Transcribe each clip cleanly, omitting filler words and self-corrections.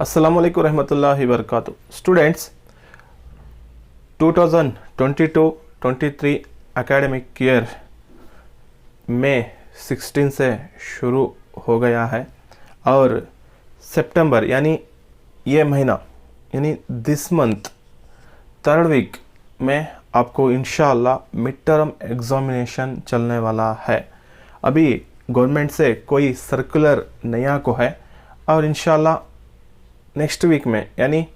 अस्सलाम वालेकुम रहमतुल्लाहि वबरकातुहू। स्टूडेंट्स, 2022-23 एकेडमिक ईयर में 16 से शुरू हो गया है और सितंबर यानी ये महीना यानी दिस मंथ 3rd वीक में आपको इंशाअल्लाह मिड टर्म एग्जामिनेशन चलने वाला है। अभी गवर्नमेंट से कोई सर्कुलर नया को है और इंशाअल्लाह नेक्स्ट वीक में यानी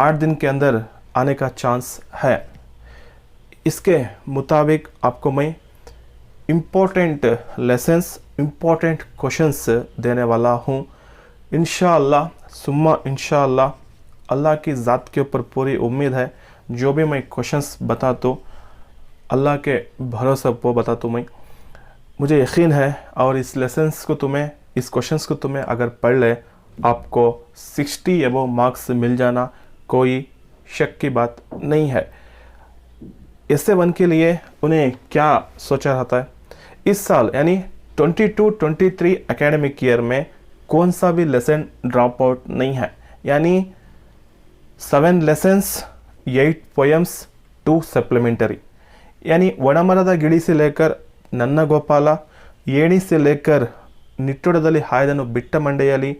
8 दिन के अंदर आने का चांस है। इसके मुताबिक आपको मैं इम्पोर्टेंट लेसन्स, इम्पोर्टेंट क्वेश्चंस देने वाला हूँ। इंशाअल्लाह सुम्मा इंशाअल्लाह, अल्लाह की ज़ात के ऊपर पूरी उम्मीद है। जो भी मैं क्वेश्चंस बताता हूँ अल्लाह के भरोसे पर बताता हूँ मैं, मुझे यकीन है। और इस लेसन्स को तुम्हें, इस क्वेश्चंस को तुम्हें अगर पढ़ ले आपको 60 अबव मार्क्स मिल जाना कोई शक की बात नहीं है। SA1 के लिए उन्हें क्या सोचा रहता है इस साल यानी 22-23 एकेडमिक ईयर में कौन सा भी लेसन ड्रॉप आउट नहीं है। यानी 7 लेसन्स, 8 पोएम्स, 2 सप्लीमेंटरी। यानी वडमರದ ಗಿಳಿ से लेकर ನನ್ನ ಗೋಪಾಲ, ಏಣಿ से लेकर ನಿಟ್ಟೊಡದಲ್ಲಿ ಹಾಯ್ದನು ಬಿಟ್ಟ ಮಂಡೆಯಲ್ಲಿ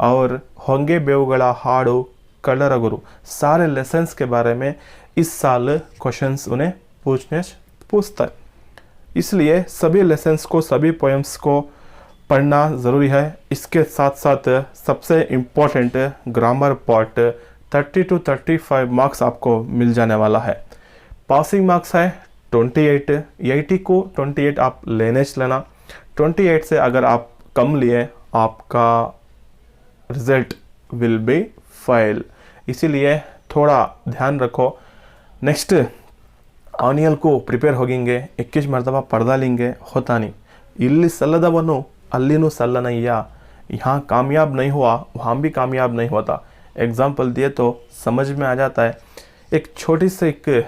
और होंगे बेवगड़ा हाड़ो कलर गुरु, सारे लेसन्स के बारे में इस साल क्वेश्चंस उन्हें पूछता है। इसलिए सभी लेसन्स को, सभी पोएम्स को पढ़ना ज़रूरी है। इसके साथ साथ सबसे important grammar part 30 to 35 marks आपको मिल जाने वाला है। पासिंग मार्क्स है 28, 80 को 28 आप लेने लेना। 28 से अगर आप कम लिए आपका रिजल्ट विल बी फेल, इसीलिए थोड़ा ध्यान रखो। नेक्स्ट आनियल को प्रिपेयर होगेंगे, 21 मरतबा पर्दा लेंगे, होता नहीं। इल्ली सल्लदवनु अल्लीनु सल्लनैया, यहाँ कामयाब नहीं हुआ वहाँ भी कामयाब नहीं होता। एग्जाम्पल दिए तो समझ में आ जाता है। एक छोटी सी एक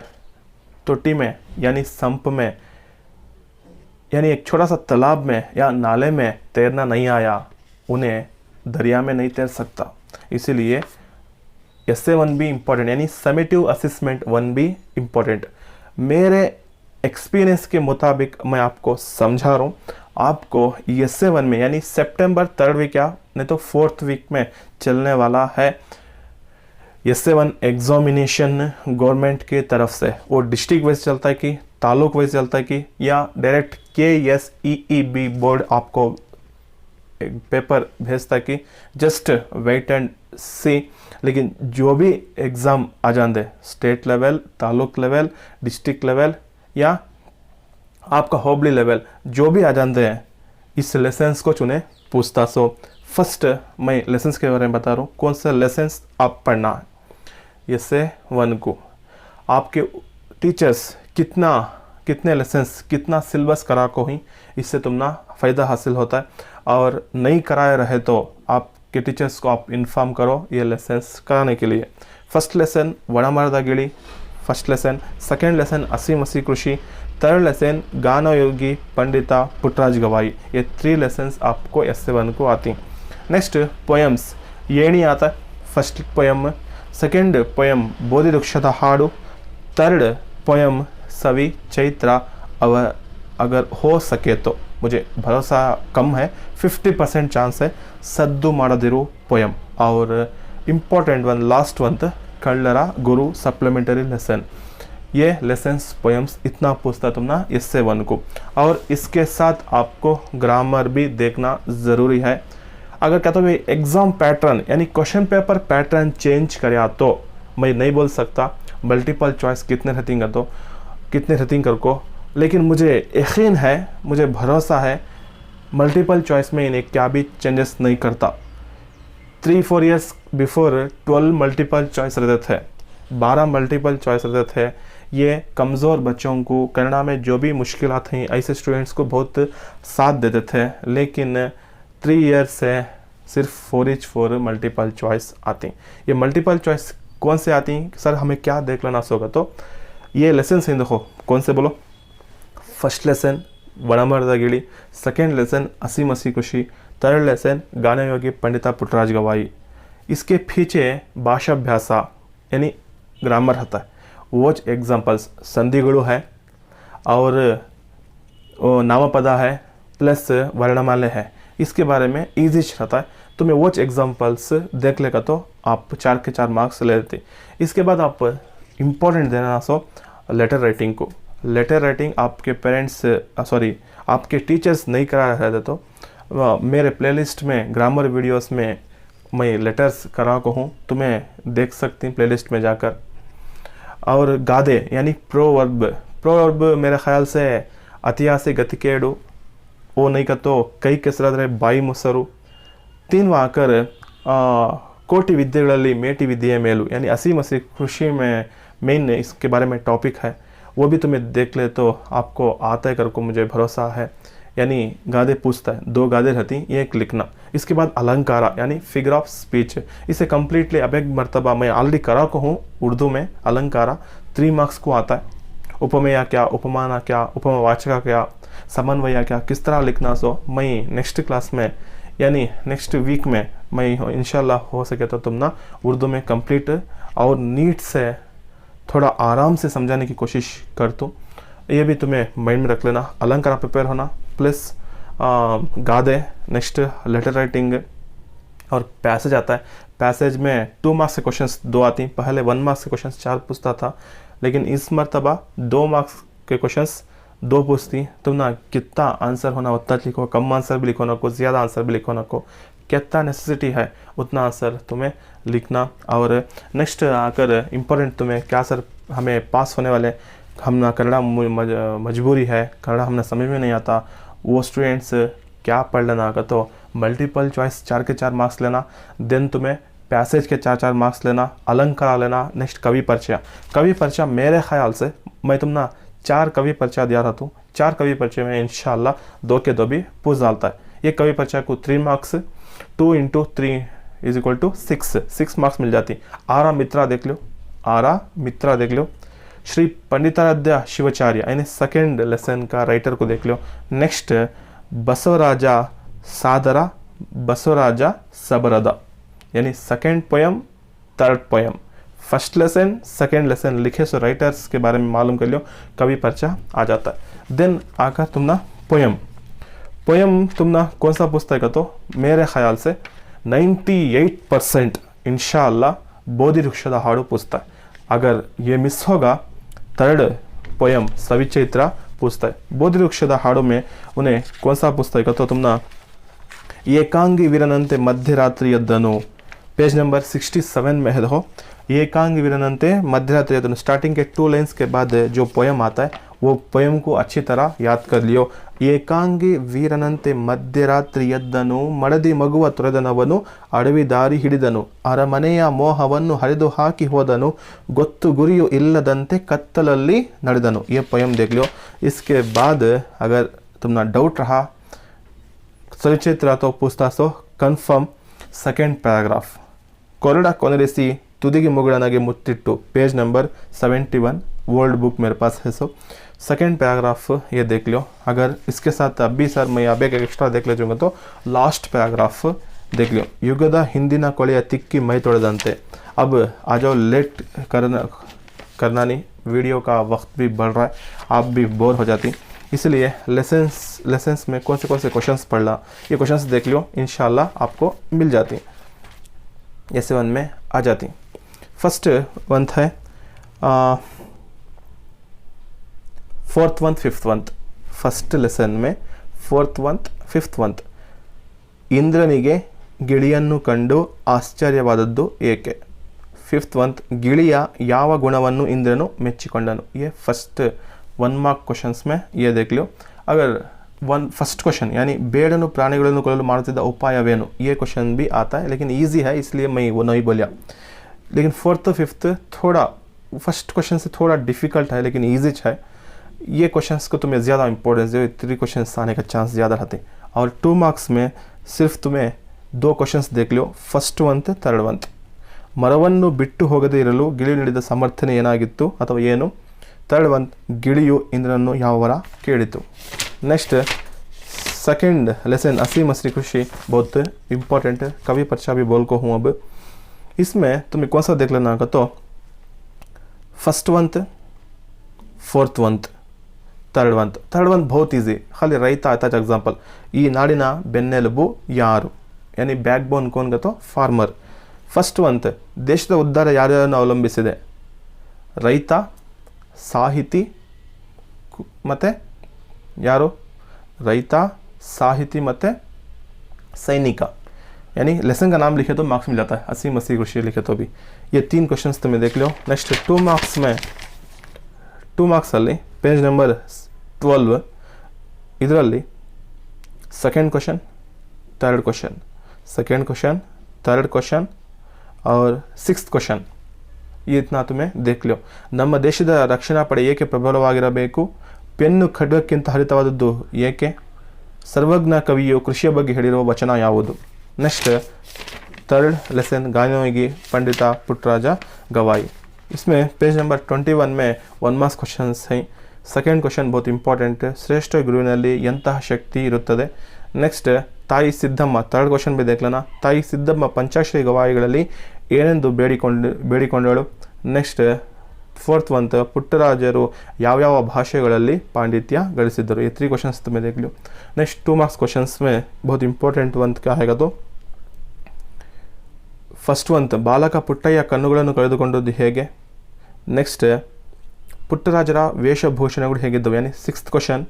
तोटी में यानी संप में, यानी एक छोटा सा तालाब में या नाले में तैरना नहीं आया, उन्हें दरिया में नहीं तैर सकता। इसीलिए SA1 भी इम्पोर्टेंट यानी समेटिव असेसमेंट 1 भी इम्पोर्टेंट। मेरे एक्सपीरियंस के मुताबिक मैं आपको समझा रहा हूँ। आपको SA1 में यानी सितंबर 3rd वीक या नहीं तो 4th वीक में चलने वाला है SA1 एग्जामिनेशन गवर्नमेंट की तरफ से। वो डिस्ट्रिक्ट वाइज चलता है कि तालुक वाइज चलता है कि या डायरेक्ट KSEEB बोर्ड आपको एक पेपर भेजता है कि जस्ट वेट एंड सी। लेकिन जो भी एग्ज़ाम आ जाते, state level, taluk level, district level या आपका होबली लेवल, जो भी आ जाते हैं इस लेसन्स को चुने पूछता। सो फर्स्ट मैं लेसन्स के बारे में बता रहा हूँ, कौन सा लेसन्स आप पढ़ना है। SA1 को आपके टीचर्स कितने लेसन्स, कितना सिलेबस करा को ही, इससे तुमना फ़ायदा हासिल होता है। और नहीं कराए रहे तो आपके टीचर्स को आप इन्फॉर्म करो ये लेसन्स कराने के लिए। फर्स्ट लेसन वडमರದ ಗಿಳಿ, फर्स्ट लेसन। सेकेंड लेसन हसी मसी कृषि। 3rd लेसन गानयोगी पंडिता पुट्टराज गवाई। ये 3 लेसन्स आपको SA1 को आती। नेक्स्ट पोएम्स, ಏಣಿ आता है फर्स्ट पोएम। सेकेंड पोएम बोधि वृक्षದ ಹಾಡು। 3rd पोएम सवी चैत्र। अगर हो सके तो, मुझे भरोसा कम है, 50% चांस है, सद्दु ಮಾಡದಿರು पोएम। और इम्पोर्टेंट वन लास्ट वन कल्लरा गुरु सप्लीमेंटरी लेसन। ये लेसन्स पोएम्स इतना पूछता तुम ना SA1 को। और इसके साथ आपको ग्रामर भी देखना ज़रूरी है। अगर कहते हो एग्ज़ाम पैटर्न यानी क्वेश्चन पेपर पैटर्न चेंज करा तो मैं नहीं बोल सकता मल्टीपल चॉइस कितने रेटिंग कर को। लेकिन मुझे यकीन है, मुझे भरोसा है मल्टीपल चॉइस में इन्हें क्या भी चेंजेस नहीं करता। 3-4 ईयर्स बिफोर 12 मल्टीपल चॉइस रहते थे, 12 मल्टीपल चॉइस रहते थे। ये कमज़ोर बच्चों को कन्नड़ा में जो भी मुश्किलात हैं ऐसे स्टूडेंट्स को बहुत साथ देते थे। लेकिन 3 ईयर्स से सिर्फ 4 मल्टीपल चॉइस आती। ये मल्टीपल चॉइस कौन से आती हैं सर, हमें क्या देख लेना होगा? तो ये लेसन हैं, देखो कौन से बोलो। फर्स्ट लेसन वडमರದ ಗಿಳಿ, सेकेंड लेसन हसी मसी खुशी, 3rd लेसन गानयोगी पंडिता पुट्टराज गवाई। इसके पीछे भाषाभ्यासा यानी ग्रामर रहता है, वोच एग्जाम्पल्स संधिगुಳು है और नामपदा है प्लस वर्णमाले है, इसके बारे में ईजी रहता है। तो मैं वोच एग्जाम्पल्स देख लेगा तो आप 4 के 4 मार्क्स ले लेते। इसके बाद आप इम्पोर्टेंट देना सो लेटर राइटिंग को। लेटर राइटिंग आपके पेरेंट्स आपके टीचर्स नहीं करा रहे थे तो मेरे प्लेलिस्ट में ग्रामर वीडियोस में मैं लेटर्स करा को हूँ, तुम्हें देख सकती हैं प्लेलिस्ट में जाकर। और गादे यानी प्रोवर्ब मेरे ख्याल से अतियासे गतिकेडु वो नहीं का तो कई कसरत रहे बाई मुसरू 3 आकर कोटि विद्येಗಳಲ್ಲಿ ಮೇಟಿ विद्ये मेलू यानी असी मसी कृषि में मेन इसके बारे में टॉपिक है, वो भी तुम्हें देख ले तो आपको आता है करको मुझे भरोसा है। यानी गादे पूछता है, 2 गादे रहती, एक लिखना। इसके बाद अलंकारा यानी फिगर ऑफ स्पीच, इसे कम्प्लीटली अब एक मरतबा मैं ऑलरेडी करा को हूँ उर्दू में। अलंकारा 3 मार्क्स को आता है। उपमेया क्या, उपमाना क्या, उपमावाचक क्या, समन्वय क्या, किस तरह लिखना सो मैं नेक्स्ट क्लास में यानी नेक्स्ट वीक में मैं इंशाल्लाह हो सके तो तुम ना उर्दू में कंप्लीट और नीट से थोड़ा आराम से समझाने की कोशिश कर दूँ। ये भी तुम्हें माइंड में रख लेना। अलंकार प्रिपेयर होना प्लस गादे, नेक्स्ट लेटर राइटिंग और पैसेज आता है। पैसेज में 2 मार्क्स के क्वेश्चंस 2 आती हैं। पहले 1 मार्क्स के क्वेश्चंस 4 पूछता था, लेकिन इस मरतबा 2 मार्क्स के क्वेश्चंस 2 पूछती। तुम ना कितना आंसर होना उतना लिखो, कम आंसर भी लिखो ना को, ज़्यादा आंसर भी लिखो ना को, कितना नेसेसिटी है उतना आंसर तुम्हें लिखना। और नेक्स्ट आकर इम्पोर्टेंट तुम्हें क्या सर हमें पास होने वाले, हम ना कन्नड़ा मजबूरी है, कन्नड़ा हमने समझ में नहीं आता, वो स्टूडेंट्स क्या पढ़ लेना का तो मल्टीपल चॉइस 4 के 4 मार्क्स लेना। देन तुम्हें पैसेज के 4-4 मार्क्स लेना, अलंकार लेना। नेक्स्ट कवि परिचय मेरे ख्याल से मैं तुम ना 4 कवि परिचय दिया था तो 4 कवि परिचय में इंशाल्लाह 2 के 2 भी पूछ डालता है। ये कवि परिचय को 3 मार्क्स 2 × 3 = 6 मार्क्स मिल जाती। आरा मित्रा देख लो। श्री पंडिताराध्य शिवाचार्य यानी सेकेंड लेसन का राइटर को देख लो। नेक्स्ट बसवराजा सादरा बसवराजा सबरदा यानी second poem third poem, first lesson second lesson लिखे सो राइटर्स के बारे में मालूम कर लो, कवि परिचय आ जाता है। देन आकर तुम ना पोयम तुम ना कौन सा पुस्तक है तो मेरे ख्याल से 98% इंशाअल्लाह बोधि वृक्षद हाड़ू पूछता है। अगर ये मिस होगा 3rd पोयम सविचैत्र पूछता है। बोधि वृक्षद हाड़ू में उन्हें कौन सा पुस्तक है तो तुम ना एकांगी वीरनंते मध्यरात्रि यद्दनु पेज नंबर 67 में है। देखो एकांगी वीरनंते मध्यरात्रि यद्दनु स्टार्टिंग के 2 लाइन्स के बाद जो पोयम आता है वो पोयम को अच्छी तरह याद कर लियो। ಏಕಾಂಗಿ ವೀರನಂತೆ ಮಧ್ಯರಾತ್ರಿ ಎದ್ದನು, ಮಡದಿ ಮಗುವ ತೊರೆದನವನು, ಅಡವಿ ದಾರಿ ಹಿಡಿದನು, ಅರಮನೆಯ ಮೋಹವನ್ನು ಹರಿದು ಹಾಕಿ ಹೋದನು, ಗೊತ್ತು ಗುರಿಯು ಇಲ್ಲದಂತೆ ಕತ್ತಲಲ್ಲಿ ನಡೆದನು। ये पोयम देख लो। इसके बाद अगर तुमना डाउट रहा सविचैत्र तो पूछता सो कन्फर्म सेकेंड पैराग्राफ ಕೊರಡ ಕೊನೆರೆಸಿ ತುದಿಗೆ ಮುಗುಳನಗೆ ಮುತ್ತಿಟ್ಟು पेज नंबर 71 वर्ल्ड बुक मेरे पास है। सो सेकेंड पैराग्राफ ये देख लो। अगर इसके साथ अभी सर मैं अब एक एक्स्ट्रा देख ले जाऊँगा तो लास्ट पैराग्राफ देख लो। युगದ ಹಿಂದಿನ ಕೊಳೆಯ ತಿಕ್ಕಿ ಮೈ ತೊಳೆದಂತೆ। अब आ जाओ, लेट करना नहीं, वीडियो का वक्त भी बढ़ रहा है, आप भी बोर हो जाती, इसलिए लेसन्स में कौन से क्वेश्चंस पढ़ना ये क्वेश्चंस देख लो, इंशाल्लाह आपको मिल जाती, ऐसे 1 में आ जाती। फर्स्ट 1 है 4th 1 5th 1 फर्स्ट लेसन में 4th 1 5th 1 ಇಂದ್ರನಿಗೆ ಗಿಳಿಯನ್ನು ಕಂಡು ಆಶ್ಚರ್ಯವಾದದ್ದು ಏಕೆ। 5th 1 ಗಿಳಿಯ ಯಾವ ಗುಣವನ್ನು ಇಂದ್ರನು ಮೆಚ್ಚಿಕೊಂಡನು। ये फर्स्ट 1 मार्क क्वेश्चंस में ये देख लो। अगर फर्स्ट क्वेश्चन यानी ಬೇಡನು ಪ್ರಾಣಿಗಳನ್ನು ಕೊಲ್ಲಲು ಮಾಡುತ್ತಿದ್ದ ಉಪಾಯವೇನು, ये क्वेश्चन भी आता है लेकिन ईजी है इसलिए मैं वो नहीं बोलिया। लेकिन 4th 5th थोड़ा फर्स्ट क्वेश्चन से थोड़ा डिफिकल्ट है लेकिन ईजी है। ये क्वेश्चंस को तुम्हें ज़्यादा इंपॉर्टेंस दो, 3 क्वेश्चंस आने का चांस ज़्यादा रहते। और 2 मार्क्स में सिर्फ तुम्हें 2 क्वेश्चंस देख लो, फर्स्ट 1 3rd 1 ಮರವನ್ನು ಬಿಟ್ಟು ಹೋಗದೇ ಇರಲು ಗಿಳಿ ನೀಡಿದ ಸಮರ್ಥನೆ ಏನಾಗಿತ್ತು ಅಥವಾ ಏನು। 3rd 1 ಗಿಳಿಯು ಇಂದ್ರನನ್ನು ಯಾವ ವರ ಕೇಳಿತು। नेक्स्ट सेकेंड लेसन असी मसरी खुशी बहुत इम्पोर्टेंट कवि परिचय भी बोल को हूँ। अब इसमें तुम्हें कौन सा देख लेना होगा, तो फर्स्ट वंत, फोर्थ वंत, थर्ड वंत बहुत ಈಸಿ, खाली ರೈತ ಆಯ್ತಾ एग्जांपल, ಈ ನಾಡಿನ ಬೆನ್ನೆಲುಬು ಯಾರು, यानी बैकबोन कौन गतो फार्मर. फर्स्ट वंत, ದೇಶದ ಉದ್ಧಾರ ಯಾರ್ಯಾರನ್ನು ಅವಲಂಬಿಸಿದೆ, ರೈತ, ಸಾಹಿತಿ ಮತ್ತೆ ಯಾರು, ರೈತ, ಸಾಹಿತಿ ಮತ್ತೆ सैनिक. यानी लेसन का नाम लिखे तो मार्क्स मिल जाता है, 80 क्वेश्चन लिखे तो भी. ये 3 क्वेश्चन तुम्हें देख लो. नेक्स्ट 2 मार्क्स में 2 मार्क्स ಅಲ್ಲಿ पेज नंबर 12 ಇದರಲ್ಲಿ second question, third question, second question, third question और 6th क्वेश्चन, ये इतना तुम्हें देख लो. ನಮ್ಮ ದೇಶದ ರಕ್ಷಣಾ ಪಡೆ ಏಕೆ ಪ್ರಬಲವಾಗಿರಬೇಕು, ಪೆನ್ನು ಖಡ್ಗಕ್ಕಿಂತ ಹರಿತವಾದದ್ದು ಏಕೆ, ಸರ್ವಜ್ಞ ಕವಿಯು ಕೃಷಿಯ ಬಗ್ಗೆ ಹೇಳಿರುವ ವಚನ ಯಾವುದು. नेक्स्ट थर्ड लेसन गानोगी पंडिता पुट्टराजा गवाई. इसमें पेज नंबर 21 में 1 मार्क्स क्वेश्चन हैं. सेकंड क्वेश्चन बहुत इंपॉर्टेंट, श्रेष्ठ गुरुविನಲ್ಲಿ ಎಂತಹ ಶಕ್ತಿ ಇರುತ್ತದೆ. ನೆಕ್ಸ್ಟ್ ತಾಯಿ ಸಿದ್ದಮ್ಮ, ಥರ್ಡ್ ಕ್ವೆಶ್ಚನ್ भी देख लेना. ತಾಯಿ ಸಿದ್ದಮ್ಮ ಪಂಚಾಕ್ಷರಿ ಗವಾಯಿಗಳಲ್ಲಿ ಏನೆಂದು ಬೇಡಿಕೊಂಡಳು. ನೆಕ್ಸ್ಟ್ फोर्थ वन पुट्टराजರು ಯಾವ್ಯಾವ ಭಾಷೆಗಳಲ್ಲಿ ಪಾಂಡಿತ್ಯ ಗಳಿಸಿದರು. ये 3 क्वेश्चंस तुम्हें देख लो. नेक्स्ट 2 मार्क्स क्वेश्चंस में बहुत इंपॉर्टेंट वन क्या है, तो फर्स्ट वन ಬಾಲಕ ಪುಟ್ಟಯ್ಯ ಕಣ್ಣುಗಳನ್ನು ಕಳೆದುಕೊಂಡದ್ದು ಹೇಗೆ. ನೆಕ್ಸ್ಟ್ ಪುಟ್ಟರಾಜರ ವೇಷಭೂಷಣಗಳು ಹೇಗಿದ್ದವು, यानी 6th question.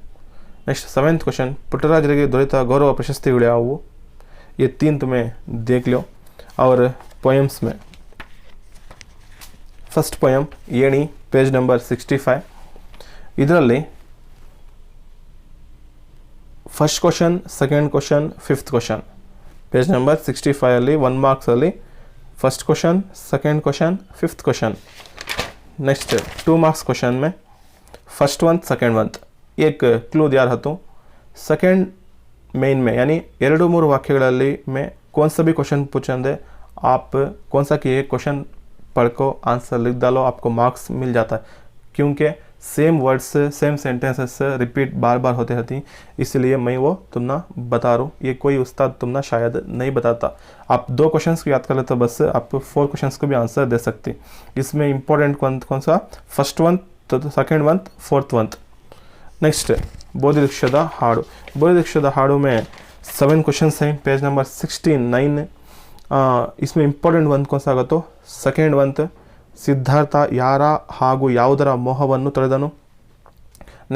Next 7th question, ಪುಟ್ಟರಾಜರಿಗೆ ದೊರೆತ ಗೌರವ ಪ್ರಶಸ್ತಿಗಳು ಯಾವುವು. ये 3 तुम्हें देख लो. और पोएम्स में फर्स्ट पोएम ಏಣಿ, पेज नंबर 65. ಇದರಲ್ಲಿ first question, second question, 5th question. Page number 65 ಅಲ್ಲಿ 1 मार्क्स ಅಲ್ಲಿ first question, second question, 5th question. Next 2 marks question में फर्स्ट वन, सेकंड वन. एक क्लू दिया रहता हूँ. सेकंड मेन में यानी 2-3 वाक्यಗಳಲ್ಲಿ में कौन सा भी क्वेश्चन पूछेंगे आप, कौन सा कि एक क्वेश्चन पढ़ को आंसर लिख डालो, आपको मार्क्स मिल जाता है. क्योंकि same words, same sentences repeat बार बार होते रहती, इसलिए मैं वो तुमना बता रहा हूँ. ये कोई उस्ताद तुमना शायद नहीं बताता. आप 2 क्वेश्चंस को याद कर लेते, बस आप 4 क्वेश्चंस को भी आंसर दे सकते. इसमें इंपॉर्टेंट कौन सा, first one, second one, fourth one. Next ಬೋಧಿವೃಕ್ಷದ ಹಾಡು. ಬೋಧಿವೃಕ್ಷದ ಹಾಡು में 7 क्वेश्चंस हैं, पेज नंबर 69. इसमें इंपॉर्टेंट वन कौन सा आगा, तो सेकेंड वन, ಸಿದ್ಧಾರ್ಥ ಯಾರ ಹಾಗೂ ಯಾವುದರ ಮೋಹವನ್ನು ತೊಳೆದನು.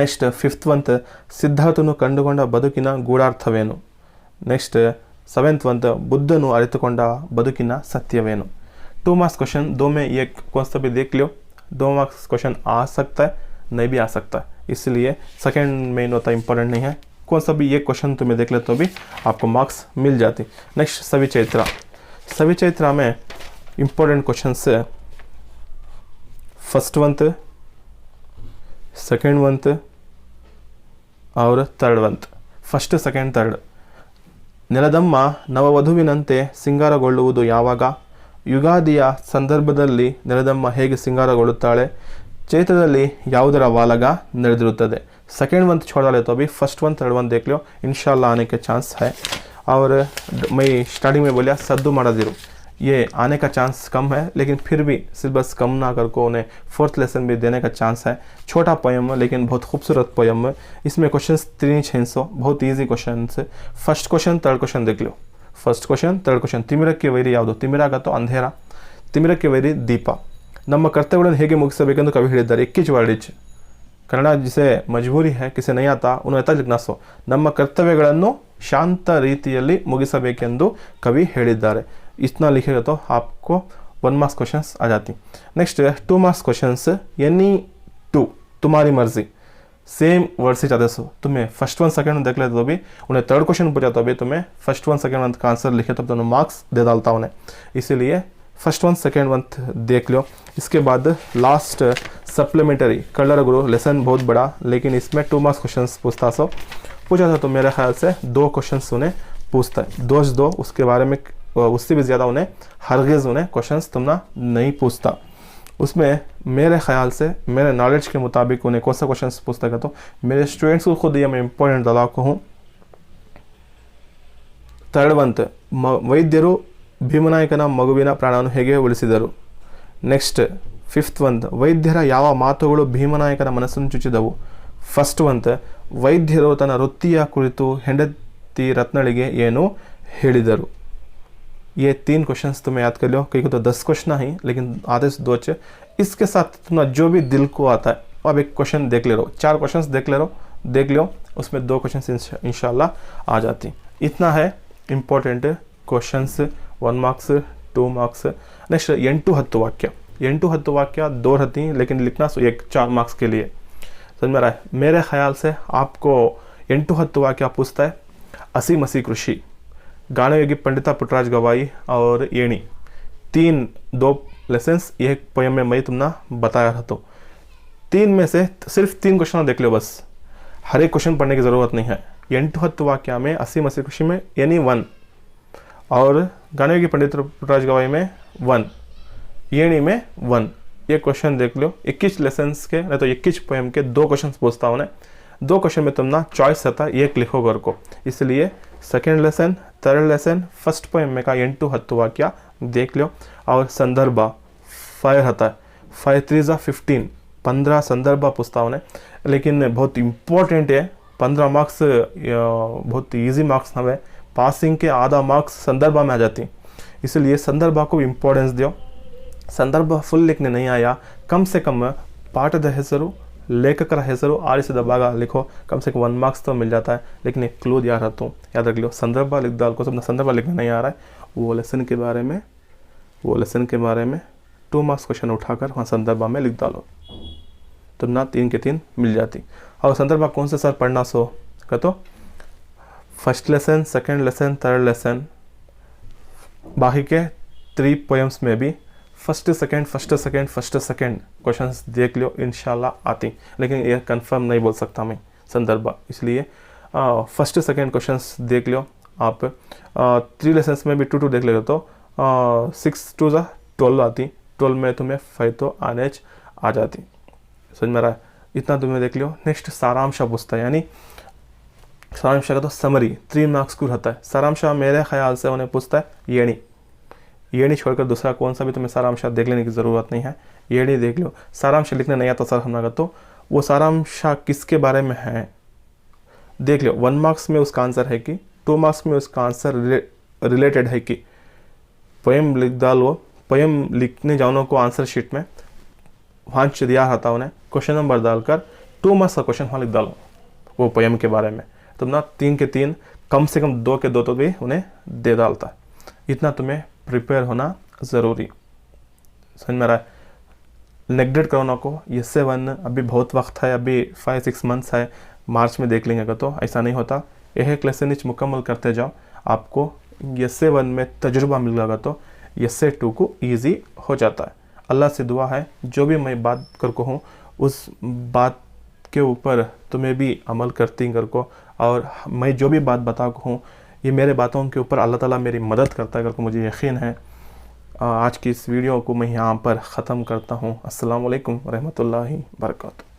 ನೆಕ್ಸ್ಟ್ 5th ವಂತ್, ಸಿದ್ಧಾರ್ಥನು ಕಂಡುಕೊಂಡ ಬದುಕಿನ ಗೂಢಾರ್ಥವೇನು. ನೆಕ್ಸ್ಟ್ 7th ವಂತ್, ಬುದ್ಧನು ಅರಿತುಕೊಂಡ ಬದುಕಿನ ಸತ್ಯವೇನು. 2 मार्क्स क्वेश्चन, 2 में एक कौन सा भी देख लो. 2 मार्क्स क्वेश्चन आ सकता है, नहीं भी आ सकता है, इसलिए सेकेंड मेन होता इंपॉर्टेंट नहीं है. कौन सा भी एक क्वेश्चन तुम्हें देख ले तो भी आपको मार्क्स मिल जाती. नेक्स्ट सवि चैत्रा. सवि चैत्रा में इंपॉर्टेंट क्वेश्चन से फर्स्ट वंत, सेकेंड वंत और third one. First, second, third. ನೆಲದಮ್ಮ ನವವಧುವಿನಂತೆ ಸಿಂಗಾರಗೊಳ್ಳುವುದು ಯಾವಾಗ. ಯುಗಾದಿಯ ಸಂದರ್ಭದಲ್ಲಿ ನೆಲದಮ್ಮ ಹೇಗೆ ಸಿಂಗಾರಗೊಳ್ಳುತ್ತಾಳೆ. ಚೈತ್ರದಲ್ಲಿ ಯಾವುದರ ವಾಲಗ ನಡೆದಿರುತ್ತದೆ. सेकेंड वन छोड़ डाले तो अभी फर्स्ट वन, थर्ड वन देख लो, इंशाल्लाह आने के चांस है. और मैं स्टार्टिंग में बोलिया सद्दू माड़ादिरू, ये आने का चांस कम है, लेकिन फिर भी सिलेबस कम ना कर को उन्हें 4th लेसन भी देने का चांस है. छोटा पोयम लेकिन बहुत खूबसूरत पोयम है. इसमें क्वेश्चन 300, बहुत ईजी क्वेश्चन है. फर्स्ट क्वेश्चन, थर्ड क्वेश्चन देख लो. First question, third question. ತಿಮಿರಕ್ಕೆ ವೈರಿ ಯಾವುದು. ತಿಮಿರಾಗತ್ತೋ ಅಂಧೇರ, ತಿಮಿರಕ್ಕೆ ವೈರಿ ದೀಪ. ನಮ್ಮ ಕರ್ತವ್ಯಗಳನ್ನು ಹೇಗೆ ಮುಗಿಸಬೇಕೆಂದು ಕವಿ ಹೇಳಿದ್ದಾರೆ. ಇಕ್ಕಿಚ್ ವರ್ಡಿಚ್. ಕನ್ನಡ जिसे मजबूरी है, किसे नहीं आता उन्हें ऐसा लिखना सो. ನಮ್ಮ ಕರ್ತವ್ಯಗಳನ್ನು ಶಾಂತ ರೀತಿಯಲ್ಲಿ ಮುಗಿಸಬೇಕೆಂದು ಕವಿ ಹೇಳಿದ್ದಾರೆ. इतना लिखेगा तो आपको 1 मार्क्स क्वेश्चंस आ जाती. नेक्स्ट 2 मार्क्स क्वेश्चंस, एनी 2, तुम्हारी मर्जी. सेम वर्ड से चाहते सो तुम्हें फर्स्ट वन, सेकंड वन देख लेते तो भी उन्हें थर्ड क्वेश्चन पूछा तो भी तुम्हें फर्स्ट वन, सेकंड वन का आंसर लिखे तो तुम्हें मार्क्स दे डालता उन्हें. इसीलिए फर्स्ट वन, सेकेंड वन देख लो. इसके बाद लास्ट सप्लीमेंट्री कलर गुरु लेसन बहुत बड़ा, लेकिन इसमें 2 मार्क्स क्वेश्चन पूछा था तो मेरे ख्याल से 2 क्वेश्चन उन्हें पूछता है. 2 उसके बारे में उससे भी ज़्यादा उन्हें हरगिज़ उन्हें क्वेश्चंस तुमना नहीं पूछता. उसमें मेरे ख्याल से, मेरे नॉलेज के मुताबिक उन्हें कौन सा क्वेश्चंस पूछता है, तो मेरे स्टूडेंट्स को खुद ये मैं इंपॉर्टेंट दलाव को हूँ. थर्ड वन, वैद्यರು ಭೀಮನಾಯಕನ ಮಗುವಿನ ಪ್ರಾಣವನ್ನು ಹೇಗೆ ಉಳಿಸಿದರು. ನೆಕ್ಸ್ಟ್ 5th ಒನ್, ವೈದ್ಯರ ಯಾವ ಮಾತುಗಳು ಭೀಮನಾಯಕನ ಮನಸ್ಸನ್ನು ಚುಚ್ಚಿದವು. ಫಸ್ಟ್ ಒನ್, ವೈದ್ಯರು ತನ್ನ ವೃತ್ತಿಯ ಕುರಿತು ಹೆಂಡತಿ ರತ್ನಳಿಗೆ ಏನು ಹೇಳಿದರು. ये 3 क्वेश्चंस तुम्हें याद कर लो, कहीं को तो 10 क्वेश्चन ही, लेकिन आधे से 2 अच्छे. इसके साथ तुम्हारा जो भी दिल को आता है अब एक क्वेश्चन देख ले रहो, 4 क्वेश्चंस देख लो, उसमें 2 क्वेश्चंस इंशाल्लाह आ जाती. इतना है important questions, 1 marks 2 marks. Next 8-10 वाक्य. 8-10 वाक्य 2 रहती, लेकिन लिखना 4 मार्क्स के लिए. समझ में आ रहा है. मेरे ख्याल से आपको 8-10 वाक्य पूछता है असी मसी कृषि, गानयोगी पंडिता पुटराज गवाई और येणी. 2 लेसन्स एक पोयम में मैं तुमने बताया था. तो 3 में से सिर्फ 3 क्वेश्चन देख लो बस, हर एक क्वेश्चन पढ़ने की ज़रूरत नहीं है. 8-10 वाक्य में असी मसी कृषि में यानी 1, और गानयोगी पंडित पुटराज गवाई में 1, येणी में 1. ये क्वेश्चन देख लो. 21 लेसन्स के नहीं तो 21 पोयम के 2 क्वेश्चन पूछता हूँ. 2 क्वेश्चन में तुमना चॉइस रहता है, एक लिखो घर को. इसलिए 2nd lesson, 3rd lesson, first poem में का 8-10 वाक्य देख लो. और संदर्भ 5 रहता है, 5 3 15, 15 संदर्भ पूछता हूँ. लेकिन बहुत इम्पोर्टेंट है, 15 मार्क्स बहुत इजी मार्क्स ना है. पासिंग के आधा मार्क्स संदर्भ में आ जाती, इसलिए संदर्भ को इम्पोर्टेंस दो. संदर्भ फुल लिखने नहीं आया, कम से कम पाठದ ಹೆಸರು, लेखकर ಹೆಸರು ಆರಿಸಿದ ಭಾಗ लिखो, कम से कम 1 मार्क्स तो मिल जाता है. लेकिन एक क्लू दिया रहता हूँ, याद रख लो. संदर्भ लिख डाल को, सबने संदर्भ लिखना नहीं आ रहा है, वो लेसन के बारे में 2 मार्क्स क्वेश्चन उठाकर वहाँ संदर्भ में लिख डालो, तो ना 3 के 3 मिल जाती. और संदर्भ कौन से सर पढ़ना सो का, तो first lesson, 2nd lesson, 3rd lesson. बाकी के 3 पोएम्स में भी फर्स्ट सेकंड क्वेश्चंस देख लो, इंशाल्लाह आती. लेकिन ये कंफर्म नहीं बोल सकता मैं संदर्भ, इसलिए फर्स्ट सेकंड क्वेश्चंस देख लो आप. 3 लेसन्स में भी 2 देख ले तो 6 2 12 आती. 12 में तुम्हें 5 तो आने आ जाती. समझ में आ रहा है. इतना तुम्हें देख लो. नेक्स्ट सारांश पूछता है, यानी सारांश का तो समरी 3 मार्क्स को रहता है. सारांश मेरे ख्याल से उन्हें पूछता है येणी छोड़कर दूसरा कौन सा भी तुम्हें सारांश देख लेने की ज़रूरत नहीं है. येणी देख लो. सारांश लिखने नहीं आता सर हमारा, तो वो सारांश किसके बारे में है देख लो. 1 मार्क्स में उसका आंसर है कि 2 मार्क्स में उसका आंसर रिलेटेड है कि. पोएम लिख डालो. पोएम लिखने जाओ को आंसर शीट में वहाँ दिया रहता उन्हें, क्वेश्चन नंबर डालकर 2 मार्क्स का क्वेश्चन वहाँ लिख डालो वो पोएम के बारे में. तो ना 3 के 3, कम से कम 2 के 2 तो भी उन्हें दे डालता है. इतना तुम्हें प्रिपेयर होना ज़रूरी. समझ में आ रहा है. नेग्लेक्ट करो को. ये 7 अभी बहुत वक्त है, अभी 5-6 मंथ्स है, मार्च में देख लेंगे. तो ऐसा नहीं होता. एक लेसन मुकम्मल करते जाओ, आपको ये 7 में तजुर्बा मिल जाएगा, तो ये 2 को ईजी हो जाता है. अल्लाह से दुआ है जो भी मैं बात करको हूँ उस बात के ऊपर तुम्हें भी अमल करती कर को, और मैं जो भी बात बता हूँ ये मेरे बातों के ऊपर अल्लाह ताला मेरी मदद करता है करके मुझे यकीन है. आज की इस वीडियो को मैं यहाँ पर ख़त्म करता हूँ. अस्सलाम वालेकुम रहमतुल्लाहि बरकातहू.